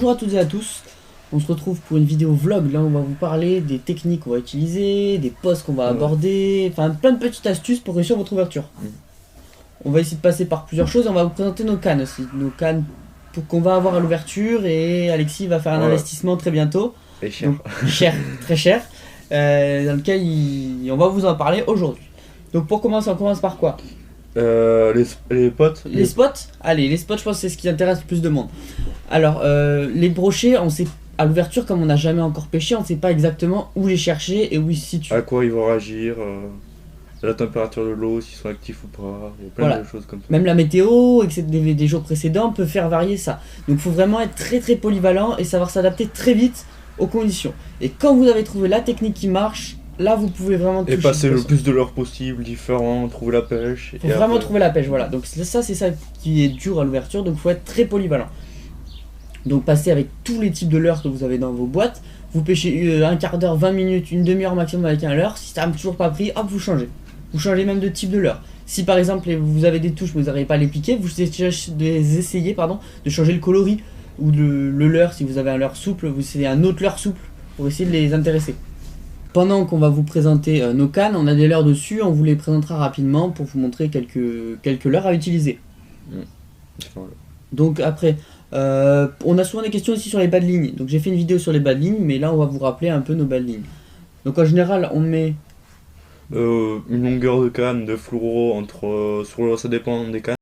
Bonjour à toutes et à tous, on se retrouve pour une vidéo vlog, là on va vous parler des techniques qu'on va utiliser, des postes qu'on va aborder, enfin plein de petites astuces pour réussir votre ouverture. On va essayer de passer par plusieurs choses et on va vous présenter nos cannes aussi, nos cannes qu'on va avoir à l'ouverture, et Alexis va faire un investissement très bientôt. Et cher. Donc, cher, très cher, dans lequel on va vous en parler aujourd'hui. Donc pour commencer, on commence par quoi? Les potes. Les spots? Allez, les spots, je pense que c'est ce qui intéresse le plus de monde. Alors, les brochets, on sait, à l'ouverture, comme on n'a jamais encore pêché, on ne sait pas exactement où les chercher et où ils se situent. À quoi ils vont réagir, la température de l'eau, s'ils sont actifs ou pas, il y a plein de choses comme ça. Même la météo, etc., des jours précédents, peut faire varier ça. Donc il faut vraiment être très très polyvalent et savoir s'adapter très vite aux conditions. Et quand vous avez trouvé la technique qui marche, là vous pouvez vraiment toucher. Et passer le plus de l'heure possible, différent, trouver la pêche. Il faut vraiment trouver la pêche, voilà. Donc ça, c'est ça qui est dur à l'ouverture, donc il faut être très polyvalent. Donc passez avec tous les types de leurres que vous avez dans vos boîtes. Vous pêchez un quart d'heure, 20 minutes, une demi-heure maximum avec un leurre. Si ça n'a toujours pas pris, hop, vous changez. Vous changez même de type de leurre. Si par exemple vous avez des touches mais vous n'arrivez pas à les piquer, vous essayez de changer le coloris ou le leurre. Si vous avez un leurre souple, vous essayez un autre leurre souple pour essayer de les intéresser. Pendant qu'on va vous présenter nos cannes, on a des leurres dessus, on vous les présentera rapidement pour vous montrer quelques leurres à utiliser. Donc après, on a souvent des questions aussi sur les bas de ligne. Donc j'ai fait une vidéo sur les bas de ligne, mais là on va vous rappeler un peu nos bas de ligne. Donc en général, on met une longueur de canne de fluoro entre, ça dépend des cannes.